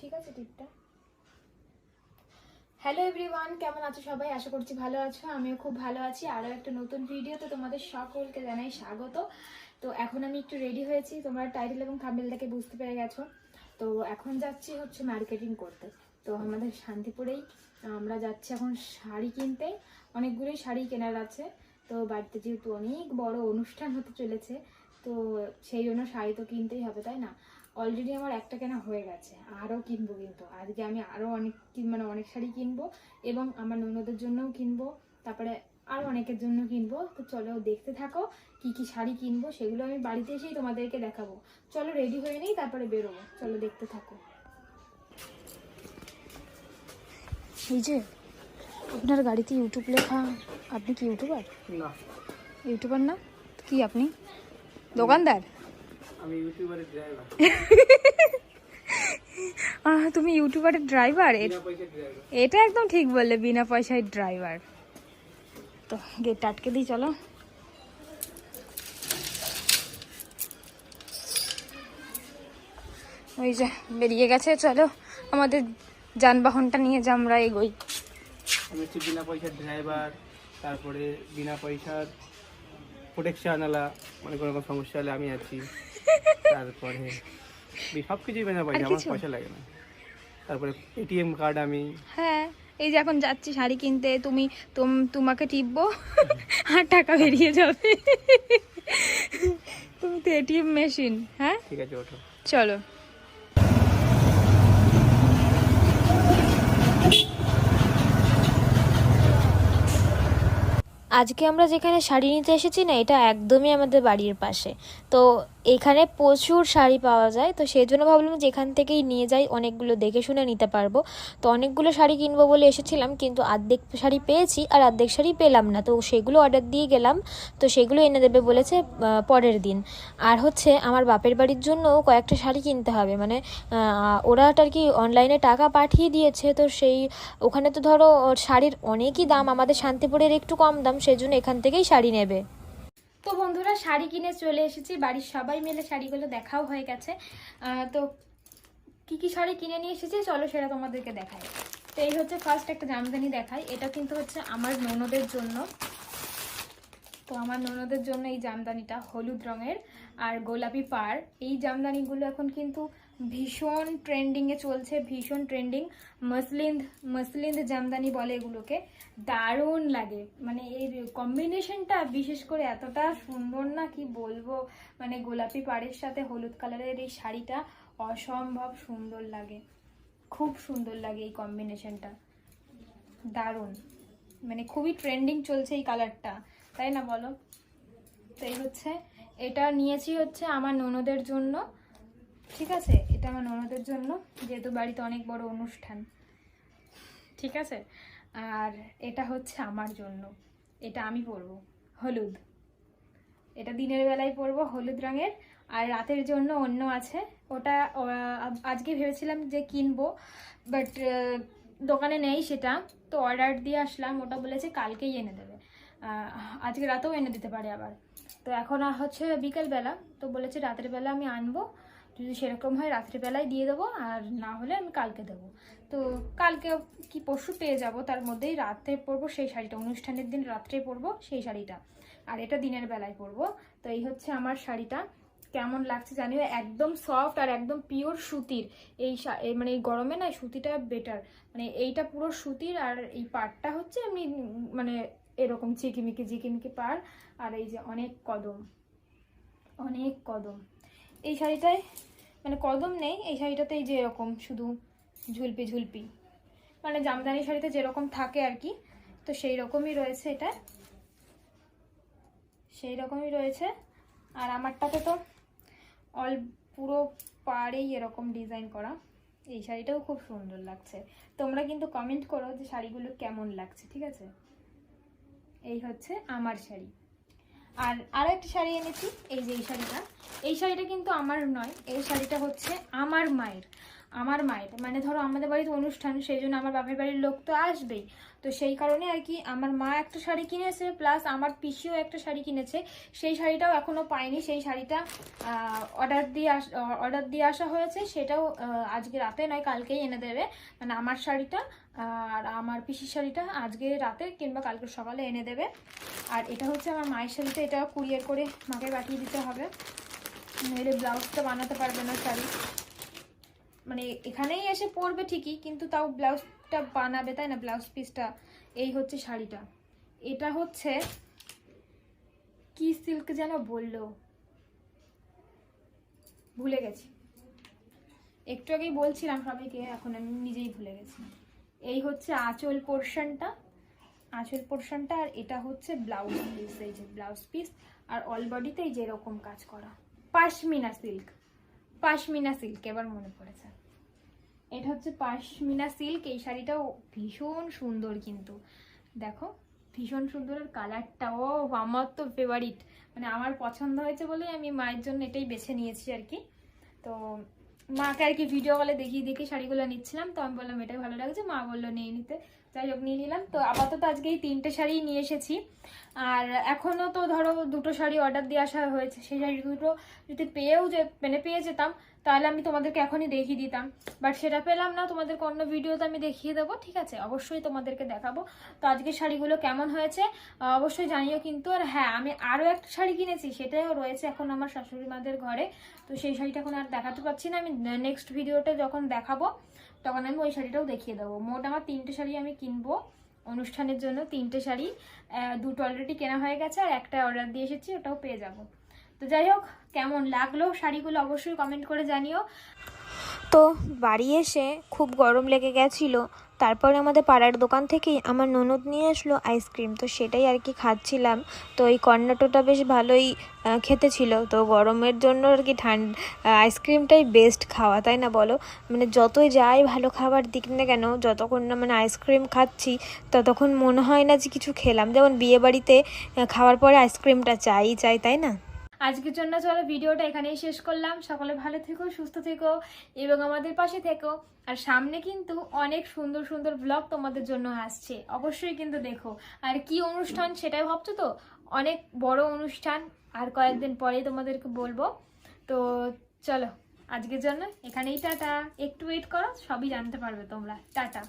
ঠিক আছে টিপটা। হ্যালো এভরিওয়ান, কেমন আছো সবাই? আশা করছি ভালো আছো, আমিও খুব ভালো আছি। আরও একটা নতুন ভিডিওতে তোমাদের সকলকে জানাই স্বাগত। তো এখন আমি একটু রেডি হয়েছি, তোমরা টাইটেল এবং থাম্বনেল দেখে বুঝতে পেরে গেছো। তো এখন যাচ্ছি হচ্ছে মার্কেটিং করতে। তো আমাদের শান্তিপুরেই আমরা যাচ্ছি এখন শাড়ি কিনতে। অনেকগুলোই শাড়ি কেনার আছে। তো বাড়িতে যেহেতু অনেক বড় অনুষ্ঠান হতে চলেছে, তো সেই জন্য শাড়ি তো কিনতেই হবে, তাই না? অলরেডি আমার একটা কেনা হয়ে গেছে, আরও কিনবো। কিন্তু আজকে আমি আরও অনেক শাড়ি কিনবো এবং আমার ননদের জন্যও কিনবো, তারপরে আরও অনেকের জন্য কিনবো। তো চলো দেখতে থাকো কি কি শাড়ি কিনবো, সেগুলো আমি বাড়িতে এসেই তোমাদেরকে দেখাবো। চলো রেডি হয়ে নেই, তারপরে বেরোবো। চলো দেখতে থাকো। এই যে আপনার গাড়িতে ইউটিউব লেখা, আপনি কি ইউটিউবার? না, ইউটিউবার না, কি আপনি দোকানদার? আমি ইউটিউবারের ড্রাইভার। তুমি ইউটিউবারের ড্রাইভার? বিনা পয়সার ড্রাইভার। এটা একদম ঠিক বললে, বিনা পয়সায় ড্রাইভার। তো গেট আটকে দিই, চলো। ওই যে বেরিয়ে গেছে, চলো আমাদের যানবাহনটা নিয়ে যে আমরা এগোই। আমি হচ্ছে বিনা পয়সার ড্রাইভার, তারপরে বিনা পয়সার প্রোটেকশন আলা, মানে কোনো রকম সমস্যা হলে আমি আছি। তারপরে সব কিছুই বিনা পয়সা, আমার পয়সা লাগে না। তারপরে এটিএম কার্ড আমি। হ্যাঁ, এই যে এখন যাচ্ছি শাড়ি কিনতে, তোমাকে টিপবো আর টাকা বেরিয়ে যাবে। তুমি তো এটিএম মেশিন। হ্যাঁ ঠিক আছে, ওঠো। চলো। আজকে আমরা যেখানে শাড়ি নিতে এসেছি না, এটা একদমই আমাদের বাড়ির পাশে। তো এখানে প্রচুর শাড়ি পাওয়া যায়, তো সেই জন্য ভাবলাম যেখান থেকেই নিয়ে যাই, অনেকগুলো দেখে শুনে নিতে পারবো। তো অনেকগুলো শাড়ি কিনবো বলে এসেছিলাম, কিন্তু অর্ধেক শাড়ি পেয়েছি আর অর্ধেক শাড়ি পেলাম না। তো সেগুলো অর্ডার দিয়ে গেলাম, তো সেগুলো এনে দেবে বলেছে পরের দিন। আর হচ্ছে আমার বাপের বাড়ির জন্য কয়েকটা শাড়ি কিনতে হবে, মানে ওরা আর কি অনলাইনে টাকা পাঠিয়ে দিয়েছে। তো সেই ওখানে তো ধরো শাড়ির অনেকই দাম, আমাদের শান্তিপুরের একটু কম দাম, সেই জন্য এখান থেকেই শাড়ি নেবে। তো বন্ধুরা, শাড়ি কিনে চলে এসেছি, বাড়ির সবাই মিলে শাড়িগুলো দেখাও হয়ে গেছে। তো কি কি শাড়ি কিনে নিয়ে এসেছি চলো সেটা তোমাদেরকে দেখাই। তো এই হচ্ছে ফার্স্ট একটা জামদানি দেখাই, এটা কিন্তু হচ্ছে আমার ননদের জন্য। তো আমার ননদের জন্য এই জামদানিটা হলুদ রঙের আর গোলাপি পাড়। এই জামদানিগুলো এখন কিন্তু ভীষণ ট্রেন্ডিংয়ে চলছে, ভীষণ ট্রেন্ডিং। মসলিন জামদানি বলে এগুলোকে। দারুণ লাগে, মানে এর কম্বিনেশনটা বিশেষ করে এতটা সুন্দর না, কি বলবো। মানে গোলাপি পাড়ের সাথে হলুদ কালারের এই শাড়িটা অসম্ভব সুন্দর লাগে, খুব সুন্দর লাগে এই কম্বিনেশনটা, দারুণ। মানে খুবই ট্রেন্ডিং চলছে এই কালারটা, তাই না বলো? তো এই হচ্ছে, এটা নিয়েছি হচ্ছে আমার ননদের জন্য। ঠিক আছে, এটা আমার ননদের জন্য, যেহেতু বাড়িতে অনেক বড় অনুষ্ঠান। ঠিক আছে, আর এটা হচ্ছে আমার জন্য, এটা আমি পরবো হলুদ। এটা দিনের বেলায় পরবো হলুদ রঙের, আর রাতের জন্য অন্য আছে। ওটা আজকে ভেবেছিলাম যে কিনবো, বাট দোকানে নেই সেটা। তো অর্ডার দিয়ে আসলাম, ওটা বলেছে কালকেই এনে দেবে, আজকে রাতেও এনে দিতে পারে আবার। তো এখন হচ্ছে বিকেলবেলা, তো বলেছে রাতের বেলা আমি আনবো, যদি সেরকম হয় রাত্রিবেলায় দিয়ে দেবো, আর না হলে আমি কালকে দেবো। তো কালকে কি পরশু পেয়ে যাব, তার মধ্যেই রাতে পরবো সেই শাড়িটা, অনুষ্ঠানের দিন রাত্রে পরবো সেই শাড়িটা, আর এটা দিনের বেলায় পরবো। তো এই হচ্ছে আমার শাড়িটা, কেমন লাগছে জানিও। একদম সফট আর একদম পিওর সুতির। মানে এই গরমে না সুতিটা বেটার, মানে এইটা পুরো সুতির, আর এই পাড়টা হচ্ছে এমনি মানে এরকম ঝিকিমিকি পাড়। আর এই যে অনেক কদম, অনেক কদম এই শাড়িটায়, মানে কদম নেই এই শাড়িটাতে, এই যে এরকম শুধু ঝুলপি, মানে জামদানি শাড়িতে যেরকম থাকে আর কি, তো সেই রকমই রয়েছে এটা, সেই রকমই রয়েছে। আর আমারটাতে তো পুরো পাড়েই এরকম ডিজাইন করা। এই শাড়িটাও খুব সুন্দর লাগছে। তোমরা কিন্তু কমেন্ট করো যে শাড়িগুলো কেমন লাগছে, ঠিক আছে? এই হচ্ছে আমার শাড়ি। আর আরো একটা শাড়ি এনেছি, এই যে এই শাড়িটা। এই শাড়িটা কিন্তু আমার নয়, এই শাড়িটা হচ্ছে আমার মায়ের। আমার মায়ের, মানে ধরো আমাদের বাড়িতে অনুষ্ঠান, সেই জন্য আমার বাপের বাড়ির লোক তো আসবেই, তো সেই কারণে আর কি আমার মা একটা শাড়ি কিনেছে, প্লাস আমার পিসিও একটা শাড়ি কিনেছে। সেই শাড়িটাও এখনও পাইনি, সেই শাড়িটা অর্ডার দিয়ে আসা হয়েছে, সেটাও আজকে রাতে নয় কালকেই এনে দেবে, মানে আমার শাড়িটা আর আমার পিসির শাড়িটা আজকে রাতে কিংবা কালকে সকালে এনে দেবে। আর এটা হচ্ছে আমার মায়ের শাড়িটা, এটা কুরিয়ার করে মাকে পাঠিয়ে দিতে হবে, নইলে ব্লাউজটা বানাতে পারবে না শাড়ি, মানে এখানেই এসে পরবে ঠিকই কিন্তু তাও ব্লাউজটা বানাবে, তাই না, ব্লাউজ পিসটা। এই হচ্ছে শাড়িটা, এটা হচ্ছে কি সিল্ক যেন বললো, ভুলে গেছি, একটু আগেই বলছিলাম সবাইকে, এখন আমি নিজেই ভুলে গেছি। এই হচ্ছে আঁচল পোর্শনটা, আর এটা হচ্ছে ব্লাউজ পিস, এই যে ব্লাউজ পিস, আর অল বডিতেই যেরকম কাজ করা পাশমিনা সিল্ক, এবার মনে পড়েছে, এটা হচ্ছে পাশমিনা সিল্ক। এই শাড়িটাও ভীষণ সুন্দর, কিন্তু দেখো ভীষণ সুন্দর, আর কালারটাও আমার তো ফেভারিট, মানে আমার পছন্দ হয়েছে বলে আমি মায়ের জন্য এটাই বেছে নিয়েছি আর কি। তো মাকে আর কি ভিডিও কলে দেখিয়ে শাড়িগুলো নিচ্ছিলাম, তো আমি বললাম এটাই ভালো লাগছে, মা বললো নিয়ে নিতে, যাই হোক নিয়ে নিলাম। তো আপাতত আজকে এই 3টে শাড়ি নিয়ে এসেছি, আর এখনও তো ধরো 2টো শাড়ি অর্ডার দিয়ে আসা হয়েছে, সেই শাড়ি দুটো যদি পেয়ে যেতাম তাহলে আমি তোমাদেরকে এখনই দেখিয়ে দিতাম, বাট সেটা পেলাম না, তোমাদেরকে অন্য ভিডিওতে আমি দেখিয়ে দেবো, ঠিক আছে, অবশ্যই তোমাদেরকে দেখাবো। তো আজকের শাড়িগুলো কেমন হয়েছে অবশ্যই জানিও কিন্তু। আর হ্যাঁ, আমি আরও একটা শাড়ি কিনেছি, সেটাও রয়েছে এখন আমার শাশুড়ি মাদের ঘরে, তো সেই শাড়িটা এখন আর দেখাতে পারছি না, আমি নেক্সট ভিডিওতে যখন দেখাবো তখন আমি ওই শাড়িটাও দেখিয়ে দেবো। মোট আমার 3টে শাড়ি আমি কিনবো অনুষ্ঠানের জন্য, 3টে শাড়ি, 2টো অলরেডি কেনা হয়ে গেছে, আর একটা অর্ডার দিয়ে এসেছি, ওটাও পেয়ে যাবো। তো যাই হোক, কেমন লাগলো শাড়িগুলো অবশ্যই কমেন্ট করে জানিও। তো বাড়ি এসে খুব গরম লেগে গেছিলো, তারপরে আমাদের পাড়ার দোকান থেকেই আমার ননদ নিয়ে আসলো আইসক্রিম, তো সেটাই আর কি খাচ্ছিলাম। তো এই কর্নেটোটা বেশ ভালোই খেতে ছিল, তো গরমের জন্য আর কি আইসক্রিমটাই বেস্ট খাওয়া, তাই না বলো, মানে যতই যাই ভালো খাবার দিক না কেন, যতক্ষণ না মানে আইসক্রিম খাচ্ছি ততক্ষণ মনে হয় না যে কিছু খেলাম, যেমন বিয়ে বাড়িতে খাওয়ার পরে আইসক্রিমটা চাই, তাই না। আজকের জন্য চলো ভিডিওটা এখানেই শেষ করলাম। সকলে ভালো থেকো, সুস্থ থেকো এবং আমাদের পাশে থেকো। আর সামনে কিন্তু অনেক সুন্দর সুন্দর ব্লগ তোমাদের জন্য আসছে, অবশ্যই কিন্তু দেখো। আর কি অনুষ্ঠান সেটাই ভাবছো তো, অনেক বড় অনুষ্ঠান, আর কয়েকদিন পরেই তোমাদেরকে বলবো। তো চলো আজকের জন্য এখানেই টাটা, একটু ওয়েট করো, সবই জানতে পারবে তোমরা, টাটা।